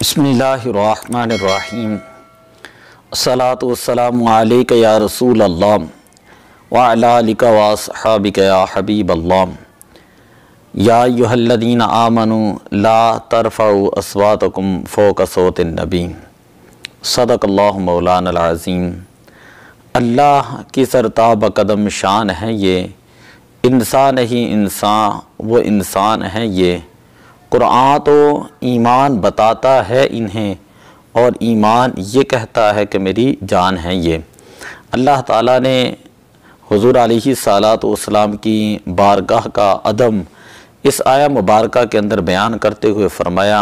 बिस्मिल्लाहिर्रहमानिर्रहीम। अस्सलातु वस्सलामु अलैका या रसूल अल्लाह व अला आलिका व अस्हाबिका या हबीब अल्लाह। या अय्युहल्लज़ीना आमनू ला तरफ़ऊ अस्वातकुम फ़ौक़ सौतिन नबी। सदक़ल्लाहु मौलानल अज़ीम। अल्लाह की सरताब कदम शान है ये, इंसान ही इंसान वो इंसान है ये। कुरान तो ईमान बताता है इन्हें और ईमान ये कहता है कि मेरी जान है ये। अल्लाह ताला ने हुज़ूर अलैहिस्सलातु वस्सलाम की बारगाह का अदम इस आया मुबारका के अंदर बयान करते हुए फ़रमाया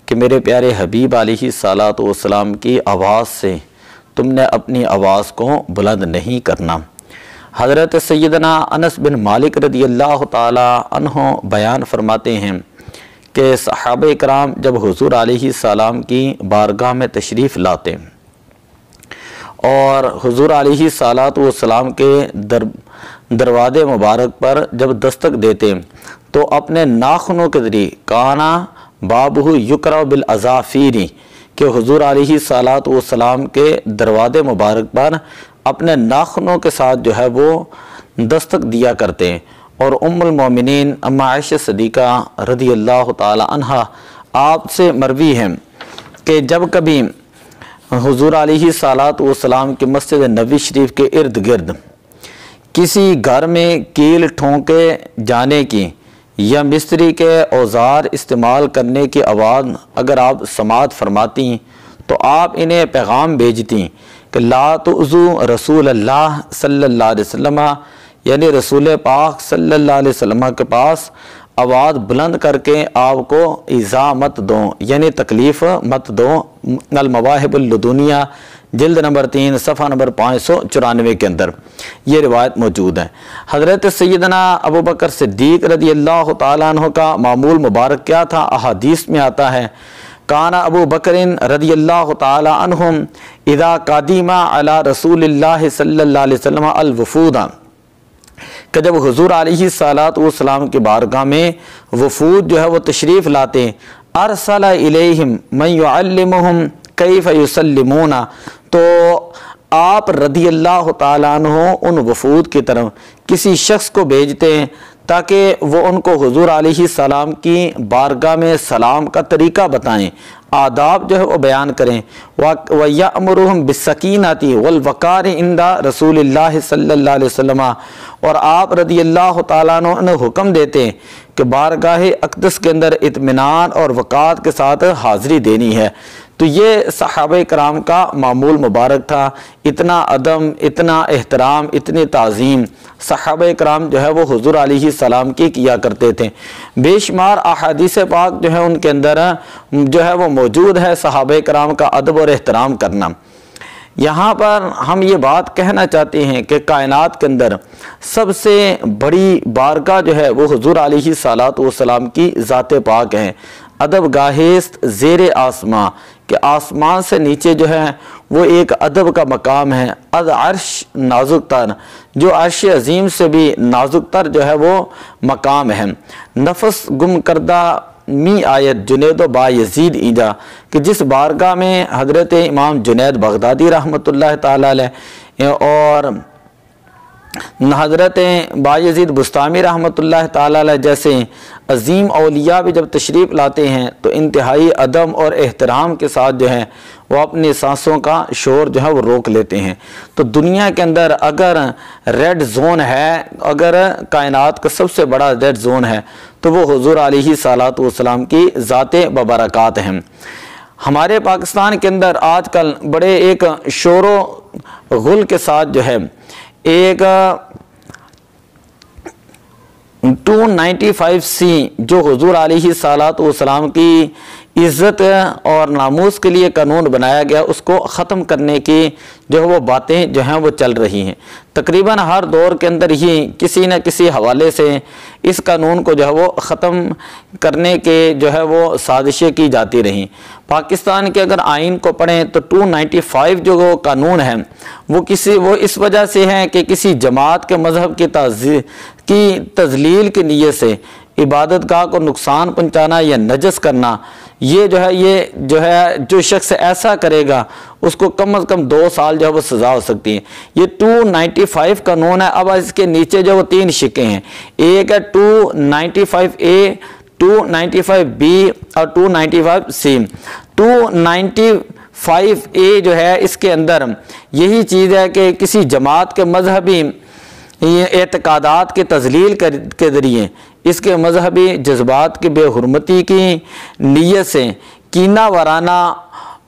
कि मेरे प्यारे हबीब अलैहिस्सलातु वस्सलाम की आवाज़ से तुमने अपनी आवाज़ को बुलंद नहीं करना। हज़रत सैयदना अनस बिन मालिक रज़ियल्लाहु ताला अन्हु बयान फरमाते हैं कि सहाबा कराम जब हुज़ूर अलैहिस्सलाम की बारगाह में तशरीफ़ लाते और हुज़ूर अलैहिस्सलातु वस्सलाम के दरवाज़े मुबारक पर जब दस्तक देते तो अपने नाखूनों के ज़रिए काना बाबू युकरा बिल अज़ाफ़ीरी कि हुज़ूर अलैहिस्सलातु वस्सलाम के दरवाज़े मुबारक पर अपने नाखूनों के साथ जो है वो दस्तक दिया करते हैं। और उम्मुल मोमिनीन अम्मा आयशा सिद्दीक़ा रज़ियल्लाहु ताला अन्हा आपसे मरवी है कि जब कभी हुज़ूर अलैहिस्सलातु वस्सलाम की मस्जिद नबी शरीफ के इर्द गिर्द किसी घर में कील ठोंके जाने की या मिस्त्री के औज़ार इस्तेमाल करने की आवाज़ अगर आप समात फरमाती तो आप इन्हें पैगाम भेजती कि ला तुज़ू रसूल अल्लाह सल्लल्लाहु अलैहि वसल्लम, यानी रसूल पाक सल्लल्लाहु अलैहि वसल्लम के पास आवाज़ बुलंद करके आपको इज़ा मत दो, यानी तकलीफ़ मत दो। अल मवाहिबुल लदुनिया जिल्द नंबर 3 सफ़ा नंबर 594 के अंदर ये रिवायत मौजूद है। हज़रत सैयदना अबू बकर सिद्दीक़ रज़ियल्लाहु ताला अन्हु का मामूल मुबारक क्या था, अहादीस में आता है काना अबू बकरिन रज़ियल्लाहु ताला अन्हुम इज़ा कादिमा अला रसूलिल्लाहि सल्लल्लाहु अलैहि वसल्लम अल वफूदा, कि जब हुज़ूर अलैहिस्सलातु वस्सलाम की बारगाह में वफूद जो है वो तशरीफ़ लाते अरसला इलैहिम मन युअल्लिमुहुम कैफ़ युसल्लिमूना, तो आप रज़ियल्लाहु ताला अन्हु उन वफूद की तरफ किसी शख्स को भेजते हैं ताकि वो उनको हुज़ूर अलैहिस्सलाम की बारगाह में सलाम का तरीक़ा बताएं, आदाब जो है वो बयान करें। व यअमुरुहुम बिस्सकीनति वल वक़ार इंदा रसूलिल्लाहि सल्लल्लाहु अलैहि वसल्लम, और आप रज़ियल्लाहु ताला अन्हु ने हुक्म देते कि बारगाह अक़दस के अंदर इत्मीनान और वक़ार के साथ हाज़िरी देनी है। तो ये सहाबा कराम का मामूल मुबारक था। इतना अदम, इतना एहतराम, इतनी ताज़ीम सहाबा कराम जो है वो हुज़ूर अलैहिस्सलाम की किया करते थे। बेशुमार अहादीस पाक जो है उनके अंदर जो है वो मौजूद है सहाबा कराम का अदब और एहतराम करना। यहाँ पर हम ये बात कहना चाहते हैं कि कायनात के अंदर सबसे बड़ी बारगाह जो है वो हुज़ूर अलैहिस्सलातु वस्सलाम की ज़ात पाक है। अदब गाहेस्त ज़ेरे आसमां के आसमान से नीचे जो है वो एक अदब का मकाम है। अद अर्श नाजुक तर, जो अर्श अजीम से भी नाजुक तर जो है वो मकाम है। नफस गुम करदा मी आयत जुनैद बा यजीद ईजा, कि जिस बारगाह में हज़रत इमाम जुनैद बगदादी रहमतुल्लाह ताला अलैह और हज़रत बायज़ीद बुस्तामी रहमतुल्लाह ताला अलैह जैसे अजीम औलिया भी जब तशरीफ़ लाते हैं तो इंतहाई अदम और एहतराम के साथ जो है वो अपनी सांसों का शोर जो है वो रोक लेते हैं। तो दुनिया के अंदर अगर रेड जोन है, अगर कायनात का सबसे बड़ा रेड जोन है तो वो हुज़ूर अलैहिस्सलातु वस्सलाम की ज़ाते बबरकात हैं। हमारे पाकिस्तान के अंदर आजकल बड़े एक शोरो गुल के साथ जो है एक 295C जो हुज़ूर अलैहिस्सलातु वस्सलाम की इज़्ज़त और नामूस के लिए कानून बनाया गया, उसको ख़त्म करने की जो है वो बातें जो हैं वो चल रही हैं। तकरीबन हर दौर के अंदर ही किसी न किसी हवाले से इस कानून को जो है वो ख़त्म करने के जो है वो साजिशें की जाती रहीं। पाकिस्तान के अगर आइन को पढ़ें तो 295 जो वो कानून है वो इस वजह से है कि किसी जमात के मज़हब की तज़लील की नीयत से इबादत गाह को नुकसान पहुँचाना या नजस करना ये जो शख्स ऐसा करेगा उसको कम से कम 2 साल जो है वो सज़ा हो सकती है। ये 295 कानून है। अब इसके नीचे जो वो 3 शिक्के हैं, एक है 295A, 295B और 295C। 295A जो है इसके अंदर यही चीज़ है कि किसी जमात के मजहबी एतकादात के तजलील के ज़रिए इसके मजहबी जज्बात की बेहुरमती की नीयत से कीना वराना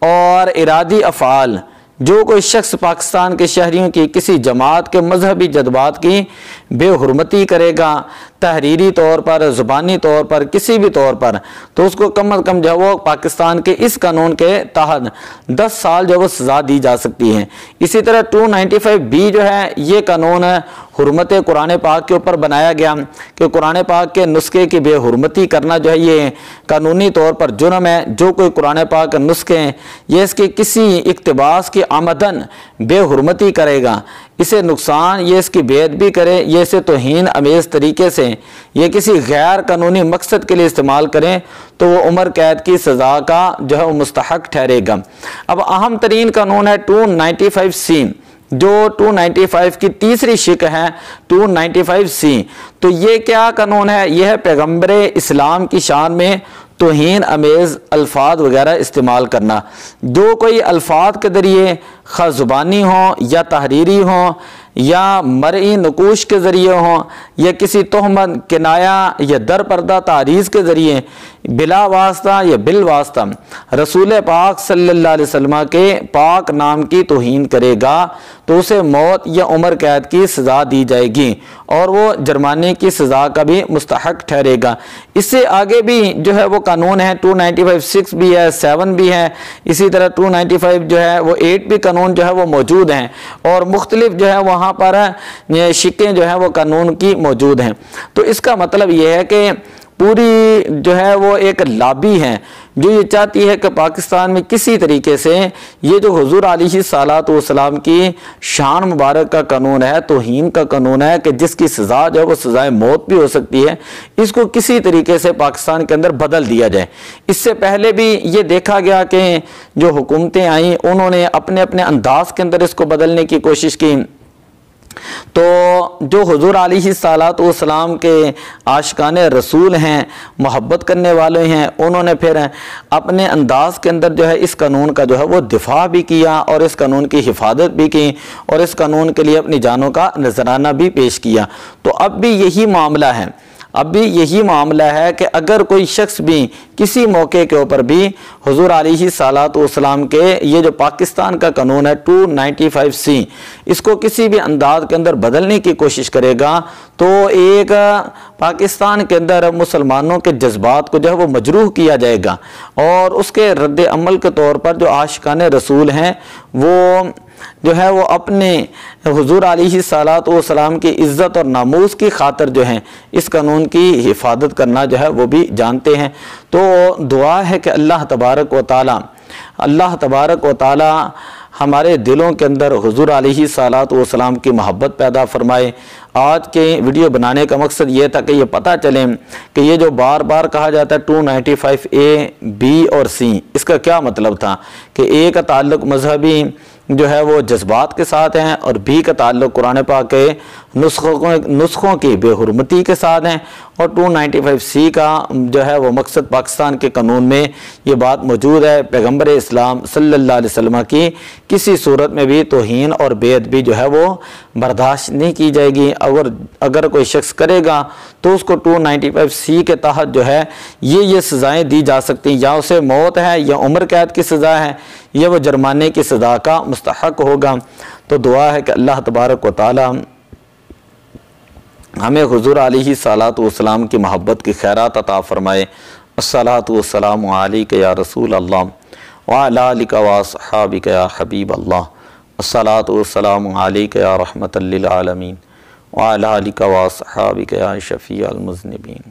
और इरादी अफ़ाल जो कोई शख्स पाकिस्तान के शहरियों की किसी जमात के मजहबी जज्बात की बेहुरमती करेगा तहरीरी तौर पर, ज़ुबानी तौर पर, किसी भी तौर पर, तो उसको कम अज़ कम जो वो पाकिस्तान के इस कानून के तहत 10 साल जो वो सज़ा दी जा सकती है। इसी तरह 295B जो है ये कानून है हुर्मत कुरान पाक के ऊपर बनाया गया कि कुरान पाक के नुस्खे की बेहुरमती करना जो है ये कानूनी तौर पर जुर्म है। जो कोई कुरान पाक के नुस्खे हैं ये इसके किसी इक्तबास की आमदन बेहुरमती करेगा, इसे नुकसान, ये इसकी बेअदबी करे, ये इसे तौहीन अमेज़ तरीके से ये किसी गैर कानूनी मकसद के लिए इस्तेमाल करें तो वो उम्र कैद की सज़ा का जो है वो मुस्तहक ठहरेगा। अब अहम तरीन कानून है 295C, जो 295 की तीसरी शिक है 295C। तो ये क्या कानून है? यह है पैगम्बर इस्लाम की शान में तौहीन अमेज़ अल्फाज वगैरह इस्तेमाल करना। जो कोई अल्फाज के ज़रिए ख़ा ज़ुबानी हो या तहरीरी हो या मरई नकूश के ज़रिए हो या किसी तोहमत, किनाया या दर पर्दा तारीज़ के ज़रिए बिला वास्ता या बिल वास्ता रसूल पाक सल्लल्लाहु अलैहि वसल्लम के पाक नाम की तौहीन करेगा तो उसे मौत या उम्र कैद की सज़ा दी जाएगी और वो जुर्माने की सज़ा का भी मुस्तहक ठहरेगा। इससे आगे भी जो है वो कानून है 295(6) भी है, 7 भी है, इसी तरह 295 जो है वो 8 भी कानून जो है वो मौजूद हैं और मुख्तलिफ जो है वहाँ पर शिक्कें जो है वो कानून की मौजूद हैं। तो इसका मतलब ये है कि पूरी जो है वो एक लॉबी है जो ये चाहती है कि पाकिस्तान में किसी तरीके से ये जो हुजूर अलैहिस्सलातु वस्सलाम की शान मुबारक का कानून है, तौहीन का कानून है कि जिसकी सज़ा जो है वो सज़ाए मौत भी हो सकती है, इसको किसी तरीके से पाकिस्तान के अंदर बदल दिया जाए। इससे पहले भी ये देखा गया कि जो हुकूमतें आई उन्होंने अपने अपने अंदाज के अंदर इसको बदलने की कोशिश की। तो जो हुजूर अलैहिस्सलातु वस्सलाम के आशिकान रसूल हैं, मोहब्बत करने वाले हैं, उन्होंने फिर अपने अंदाज के अंदर जो है इस कानून का जो है वो दिफा भी किया और इस कानून की हिफाजत भी की और इस कानून के लिए अपनी जानों का नजराना भी पेश किया। तो अब भी यही मामला है, अब भी यही मामला है कि अगर कोई शख्स भी किसी मौके के ऊपर भी हुजूर अलैहिस्सलातु वस्सलाम के ये जो पाकिस्तान का कानून है 295C इसको किसी भी अंदाज के अंदर बदलने की कोशिश करेगा तो एक पाकिस्तान के अंदर मुसलमानों के जज्बात को जो है वो मजरूह किया जाएगा और उसके रद्द अमल के तौर पर जो आशिकान रसूल हैं वो जो है वो अपने हुजूर अलैहिस्सलातु वस्सलाम की इज़्ज़त और नामूस की खातिर जो है इस कानून की हिफाजत करना जो है वो भी जानते हैं। तो दुआ है कि अल्लाह तबारक व ताला हमारे दिलों के अंदर हुजूर अलैहिस्सलातु वस्सलाम की मोहब्बत पैदा फरमाए। आज के वीडियो बनाने का मकसद ये था कि ये पता चले कि ये जो बार बार कहा जाता है 295A, B और C, इसका क्या मतलब था कि A का ताल्लुक मजहबी जो है वो जज्बात के साथ हैं और B का ताल्लुक कुरान पाक के नुस्खों की बेहुरमती के साथ हैं और 295C का जो है वो मकसद पाकिस्तान के कानून में ये बात मौजूद है पैगम्बर इस्लाम सल्लल्लाहु अलैहि वसल्लम की किसी सूरत में भी तौहीन और बेअदबी जो है वो बर्दाश्त नहीं की जाएगी। अगर कोई शख्स करेगा तो उसको 295C के तहत जो है ये सज़ाएँ दी जा सकती हैं, या उसे मौत है या उम्र कैद की सज़ा है या वो जुर्माने की सज़ा का मुस्तहक होगा। तो दुआ है कि अल्लाह तबारक व तआला हमें हुजूर अलैहिस्सलातु वस्सलाम की मोहब्बत की खैरात अता फरमाए। अस्सलातु वस्सलामु अलैका या रसूल अल्लाह व अला आलिका व अस्हाबिका या हबीब अल्लाह। अस्सलातु वस्सलामु अलैका या रहमतल लिल आलमीन व अला आलिका व अस्हाबिका या शफीअल मुज़निबीन।